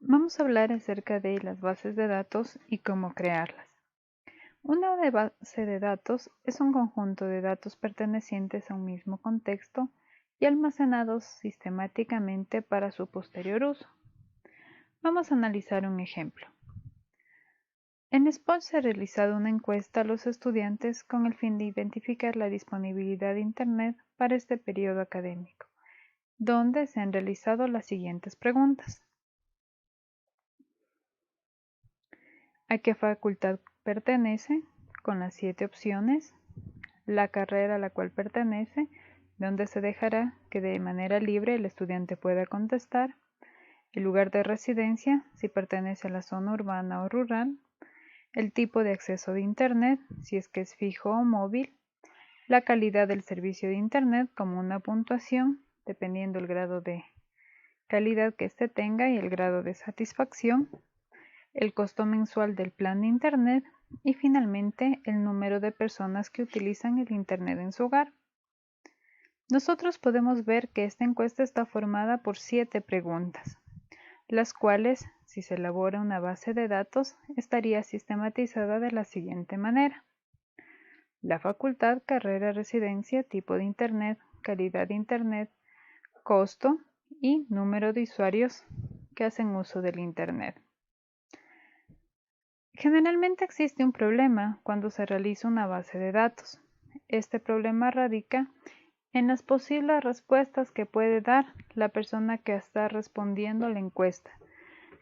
Vamos a hablar acerca de las bases de datos y cómo crearlas. Una base de datos es un conjunto de datos pertenecientes a un mismo contexto y almacenados sistemáticamente para su posterior uso. Vamos a analizar un ejemplo. En Spot se ha realizado una encuesta a los estudiantes con el fin de identificar la disponibilidad de Internet para este periodo académico, donde se han realizado las siguientes preguntas. ¿A qué facultad pertenece? Con las 7 opciones. La carrera a la cual pertenece, donde se dejará que de manera libre el estudiante pueda contestar. El lugar de residencia, si pertenece a la zona urbana o rural. El tipo de acceso de Internet, si es que es fijo o móvil. La calidad del servicio de Internet como una puntuación, dependiendo el grado de calidad que éste tenga y el grado de satisfacción. El costo mensual del plan de Internet y finalmente el número de personas que utilizan el Internet en su hogar. Nosotros podemos ver que esta encuesta está formada por 7 preguntas, las cuales, si se elabora una base de datos, estaría sistematizada de la siguiente manera. La facultad, carrera, residencia, tipo de Internet, calidad de Internet, costo y número de usuarios que hacen uso del Internet. Generalmente existe un problema cuando se realiza una base de datos. Este problema radica en las posibles respuestas que puede dar la persona que está respondiendo a la encuesta,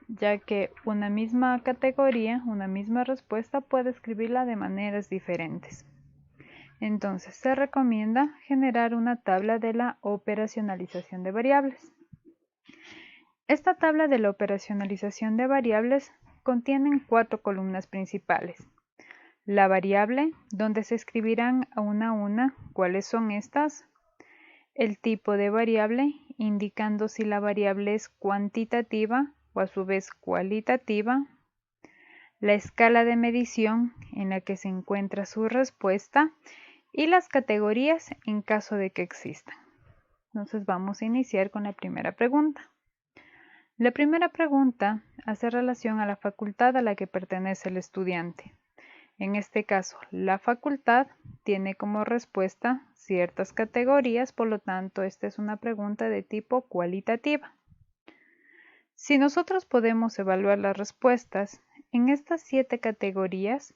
ya que una misma categoría, una misma respuesta puede escribirla de maneras diferentes. Entonces, se recomienda generar una tabla de la operacionalización de variables. Esta tabla de la operacionalización de variables contiene 4 columnas principales. La variable, donde se escribirán a una cuáles son estas. El tipo de variable, indicando si la variable es cuantitativa o a su vez cualitativa. La escala de medición en la que se encuentra su respuesta y las categorías en caso de que existan. Entonces vamos a iniciar con la primera pregunta. La primera pregunta hace relación a la facultad a la que pertenece el estudiante. En este caso, la facultad tiene como respuesta ciertas categorías, por lo tanto, esta es una pregunta de tipo cualitativa. Si nosotros podemos evaluar las respuestas, en estas 7 categorías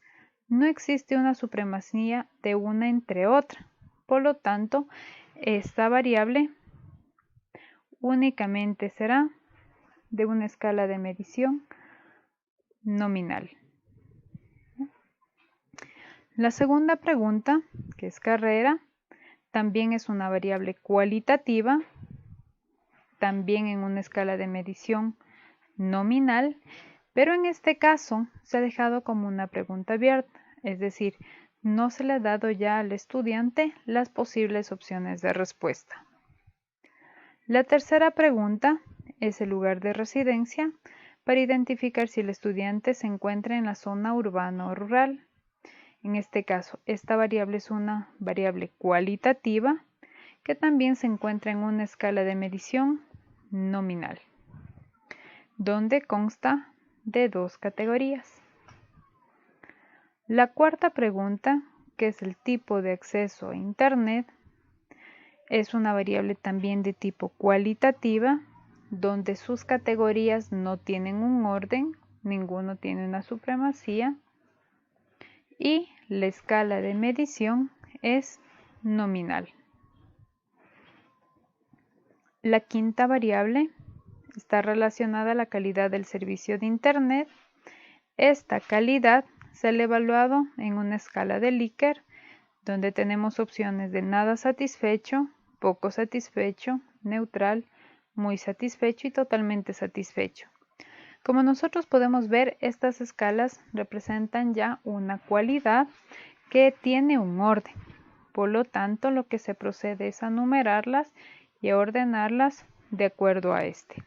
no existe una supremacía de una entre otra. Por lo tanto, esta variable únicamente será de una escala de medición nominal. La segunda pregunta, que es carrera, también es una variable cualitativa, también en una escala de medición nominal, pero en este caso se ha dejado como una pregunta abierta, es decir, no se le ha dado ya al estudiante las posibles opciones de respuesta. La tercera pregunta es el lugar de residencia para identificar si el estudiante se encuentra en la zona urbana o rural. En este caso, esta variable es una variable cualitativa que también se encuentra en una escala de medición nominal, donde consta de 2 categorías. La cuarta pregunta, que es el tipo de acceso a Internet, es una variable también de tipo cualitativa, donde sus categorías no tienen un orden, ninguno tiene una supremacía, y la escala de medición es nominal. La quinta variable está relacionada a la calidad del servicio de Internet. Esta calidad se ha evaluado en una escala de Likert, donde tenemos opciones de nada satisfecho, poco satisfecho, neutral, muy satisfecho y totalmente satisfecho. Como nosotros podemos ver, estas escalas representan ya una cualidad que tiene un orden. Por lo tanto, lo que se procede es a numerarlas y a ordenarlas de acuerdo a este,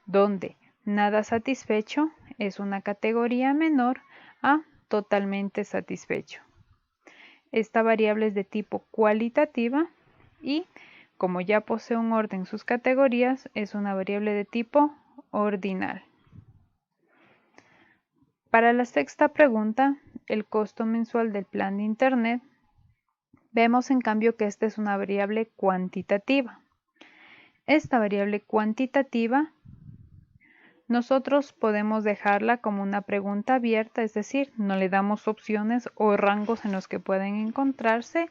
donde nada satisfecho es una categoría menor a totalmente satisfecho. Esta variable es de tipo cualitativa y, como ya posee un orden en sus categorías, es una variable de tipo ordinal. Para la sexta pregunta, el costo mensual del plan de Internet, vemos en cambio que esta es una variable cuantitativa. Esta variable cuantitativa nosotros podemos dejarla como una pregunta abierta, es decir, no le damos opciones o rangos en los que pueden encontrarse,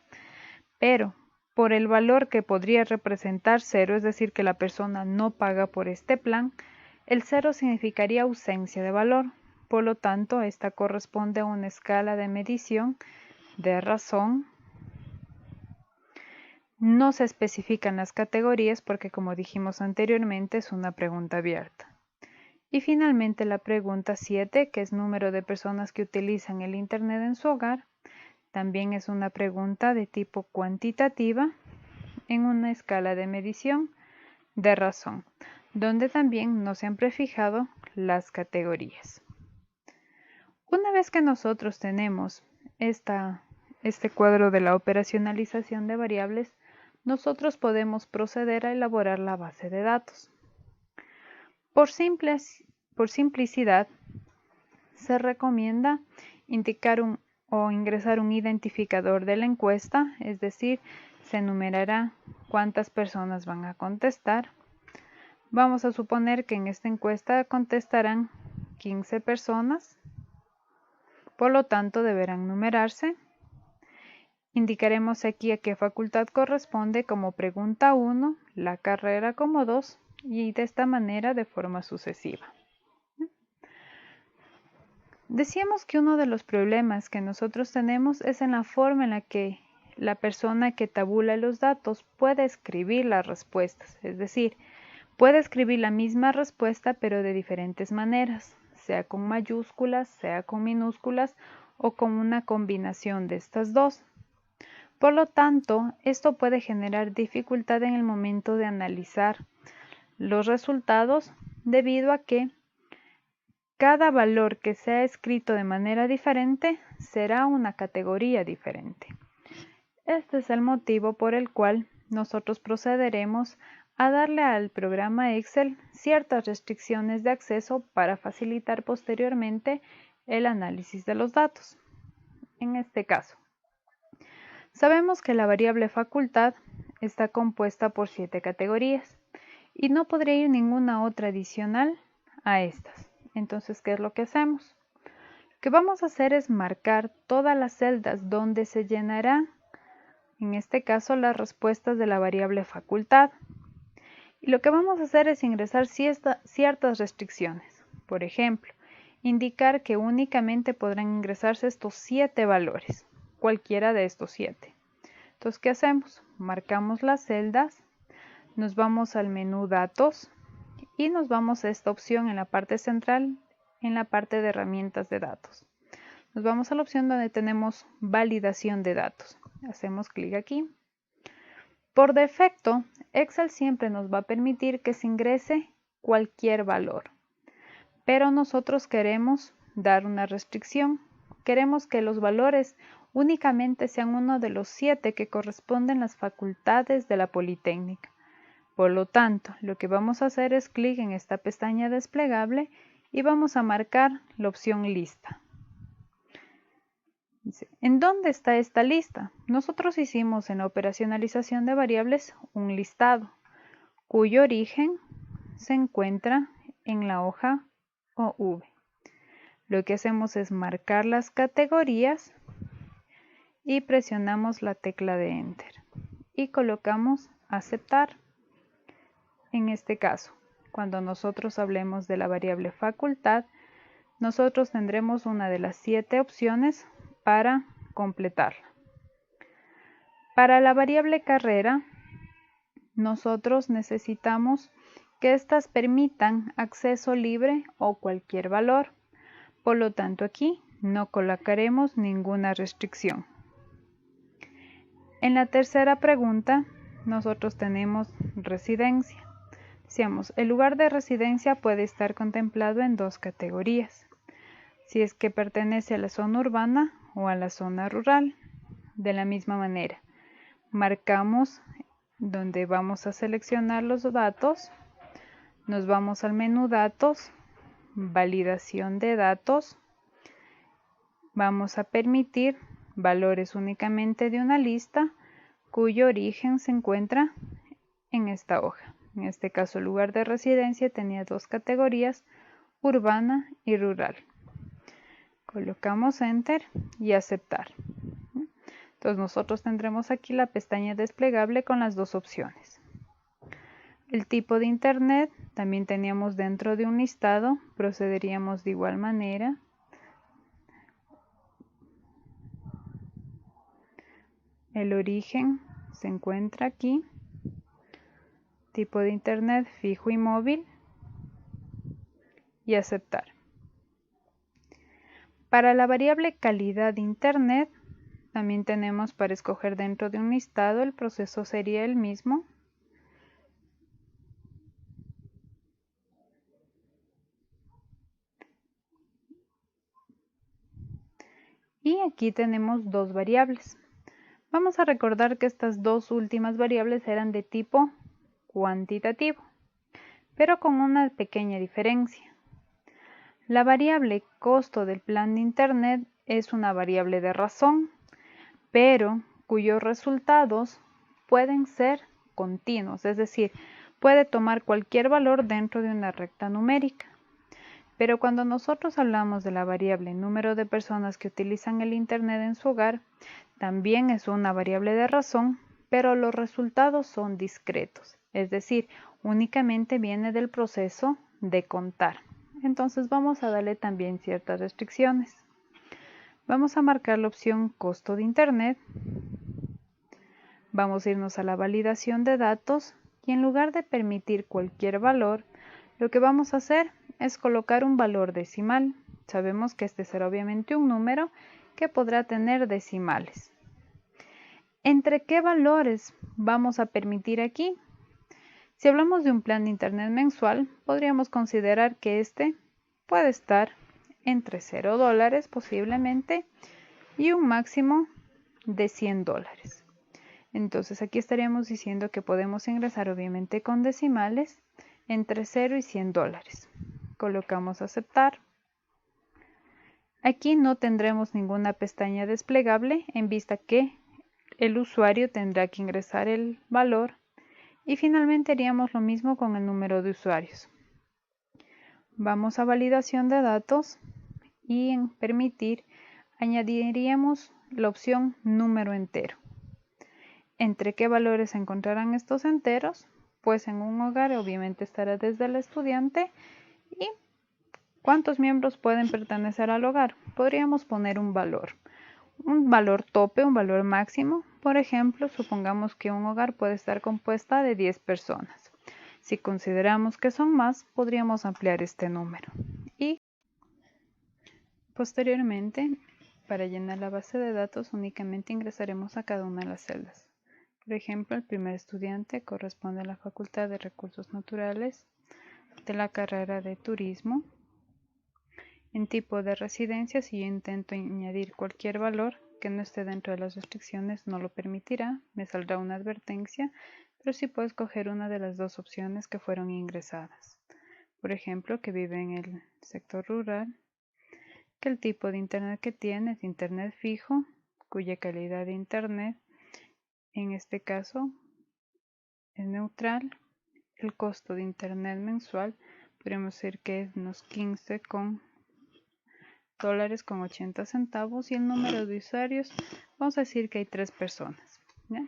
pero por el valor que podría representar cero, es decir, que la persona no paga por este plan, el cero significaría ausencia de valor. Por lo tanto, esta corresponde a una escala de medición de razón. No se especifican las categorías porque, como dijimos anteriormente, es una pregunta abierta. Y finalmente la pregunta 7, que es número de personas que utilizan el Internet en su hogar, también es una pregunta de tipo cuantitativa en una escala de medición de razón, donde también no se han prefijado las categorías. Una vez que nosotros tenemos este cuadro de la operacionalización de variables, nosotros podemos proceder a elaborar la base de datos. Por simplicidad, se recomienda indicar o ingresar un identificador de la encuesta, es decir, se enumerará cuántas personas van a contestar. Vamos a suponer que en esta encuesta contestarán 15 personas, por lo tanto deberán numerarse. Indicaremos aquí a qué facultad corresponde como pregunta 1, la carrera como 2 y de esta manera de forma sucesiva. Decíamos que uno de los problemas que nosotros tenemos es en la forma en la que la persona que tabula los datos puede escribir las respuestas, es decir, puede escribir la misma respuesta pero de diferentes maneras, sea con mayúsculas, sea con minúsculas o con una combinación de estas dos. Por lo tanto, esto puede generar dificultad en el momento de analizar los resultados debido a que cada valor que sea escrito de manera diferente será una categoría diferente. Este es el motivo por el cual nosotros procederemos a darle al programa Excel ciertas restricciones de acceso para facilitar posteriormente el análisis de los datos. En este caso, sabemos que la variable facultad está compuesta por 7 categorías y no podría ir ninguna otra adicional a estas. Entonces, ¿qué es lo que hacemos? Lo que vamos a hacer es marcar todas las celdas donde se llenarán, en este caso, las respuestas de la variable facultad. Y lo que vamos a hacer es ingresar ciertas restricciones. Por ejemplo, indicar que únicamente podrán ingresarse estos 7 valores, cualquiera de estos 7. Entonces, ¿qué hacemos? Marcamos las celdas, nos vamos al menú Datos y nos vamos a esta opción en la parte central, en la parte de herramientas de datos. Nos vamos a la opción donde tenemos validación de datos. Hacemos clic aquí. Por defecto, Excel siempre nos va a permitir que se ingrese cualquier valor, pero nosotros queremos dar una restricción. Queremos que los valores únicamente sean uno de los 7 que corresponden a las facultades de la Politécnica. Por lo tanto, lo que vamos a hacer es clic en esta pestaña desplegable y vamos a marcar la opción lista. ¿En dónde está esta lista? Nosotros hicimos en la operacionalización de variables un listado, cuyo origen se encuentra en la hoja OV. Lo que hacemos es marcar las categorías y presionamos la tecla de Enter y colocamos aceptar. En este caso, cuando nosotros hablemos de la variable facultad, nosotros tendremos una de las 7 opciones para completarla. Para la variable carrera, nosotros necesitamos que éstas permitan acceso libre o cualquier valor. Por lo tanto, aquí no colocaremos ninguna restricción. En la tercera pregunta, nosotros tenemos residencia. Decíamos, el lugar de residencia puede estar contemplado en 2 categorías, si es que pertenece a la zona urbana o a la zona rural. De la misma manera, marcamos donde vamos a seleccionar los datos, nos vamos al menú Datos, Validación de datos vamos a permitir valores únicamente de una lista cuyo origen se encuentra en esta hoja. En este caso, el lugar de residencia tenía dos categorías, urbana y rural. Colocamos Enter y Aceptar. Entonces nosotros tendremos aquí la pestaña desplegable con las dos opciones. El tipo de internet también teníamos dentro de un listado, procederíamos de igual manera. El origen se encuentra aquí. Tipo de internet fijo y móvil. Y aceptar. Para la variable calidad de internet, también tenemos para escoger dentro de un listado, el proceso sería el mismo. Y aquí tenemos dos variables. Vamos a recordar que estas dos últimas variables eran de tipo cuantitativo, pero con una pequeña diferencia. La variable costo del plan de internet es una variable de razón, pero cuyos resultados pueden ser continuos, es decir, puede tomar cualquier valor dentro de una recta numérica. Pero cuando nosotros hablamos de la variable número de personas que utilizan el internet en su hogar, también es una variable de razón, pero los resultados son discretos, es decir, únicamente viene del proceso de contar. Entonces vamos a darle también ciertas restricciones. Vamos a marcar la opción costo de internet. Vamos a irnos a la validación de datos y en lugar de permitir cualquier valor, lo que vamos a hacer es colocar un valor decimal. Sabemos que este será obviamente un número que podrá tener decimales. ¿Entre qué valores vamos a permitir aquí? Si hablamos de un plan de internet mensual, podríamos considerar que este puede estar entre $0 posiblemente y un máximo de $100. Entonces aquí estaríamos diciendo que podemos ingresar obviamente con decimales entre 0 y $100. Colocamos aceptar. Aquí no tendremos ninguna pestaña desplegable en vista que el usuario tendrá que ingresar el valor y finalmente haríamos lo mismo con el número de usuarios. Vamos a validación de datos y en permitir añadiríamos la opción número entero. ¿Entre qué valores se encontrarán estos enteros? Pues en un hogar obviamente estará desde el estudiante y ¿cuántos miembros pueden pertenecer al hogar? Podríamos poner un valor tope, un valor máximo. Por ejemplo, supongamos que un hogar puede estar compuesta de 10 personas. Si consideramos que son más, podríamos ampliar este número. Y posteriormente, para llenar la base de datos, únicamente ingresaremos a cada una de las celdas. Por ejemplo, el primer estudiante corresponde a la Facultad de Recursos Naturales de la carrera de Turismo. En tipo de residencia, si yo intento añadir cualquier valor que no esté dentro de las restricciones, no lo permitirá, me saldrá una advertencia, pero sí puedo escoger una de las dos opciones que fueron ingresadas. Por ejemplo, que vive en el sector rural, que el tipo de internet que tiene es internet fijo, cuya calidad de internet, en este caso, es neutral. El costo de internet mensual, podríamos decir que es unos $15.80 y el número de usuarios, vamos a decir que hay 3 personas. ¿Ya?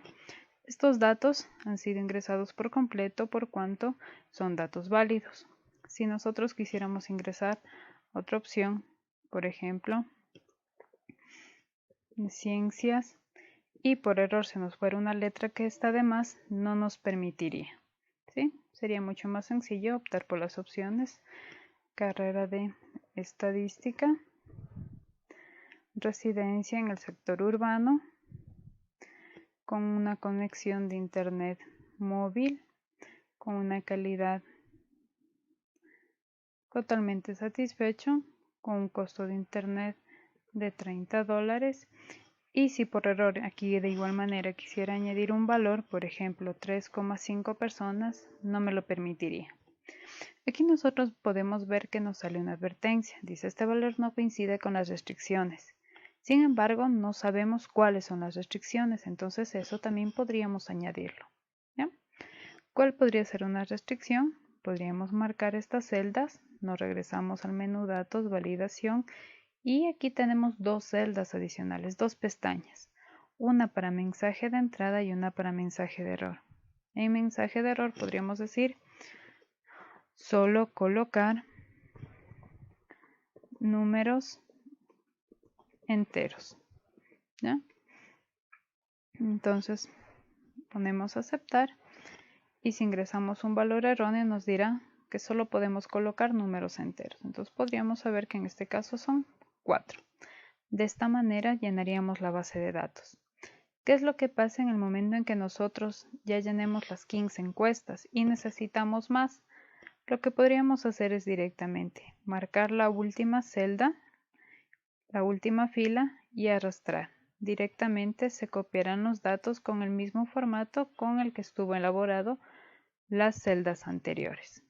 Estos datos han sido ingresados por completo por cuanto son datos válidos. Si nosotros quisiéramos ingresar otra opción, por ejemplo, ciencias, y por error se nos fuera una letra que está de más, no nos permitiría. ¿Sí? Sería mucho más sencillo optar por las opciones carrera de estadística, residencia en el sector urbano, con una conexión de internet móvil, con una calidad totalmente satisfecho, con un costo de internet de $30. Y si por error aquí de igual manera quisiera añadir un valor, por ejemplo 3,5 personas, no me lo permitiría. Aquí nosotros podemos ver que nos sale una advertencia. Dice, este valor no coincide con las restricciones. Sin embargo, no sabemos cuáles son las restricciones, entonces eso también podríamos añadirlo, ¿ya? ¿Cuál podría ser una restricción? Podríamos marcar estas celdas, nos regresamos al menú Datos, Validación y aquí tenemos dos celdas adicionales, dos pestañas, una para mensaje de entrada y una para mensaje de error. En mensaje de error podríamos decir solo colocar números enteros, ¿ya? Entonces ponemos aceptar y si ingresamos un valor erróneo nos dirá que solo podemos colocar números enteros. Entonces podríamos saber que en este caso son 4. De esta manera llenaríamos la base de datos. ¿Qué es lo que pasa en el momento en que nosotros ya llenemos las 15 encuestas y necesitamos más? Lo que podríamos hacer es directamente marcar la última celda, la última fila y arrastrar. Directamente se copiarán los datos con el mismo formato con el que estuvo elaborado las celdas anteriores.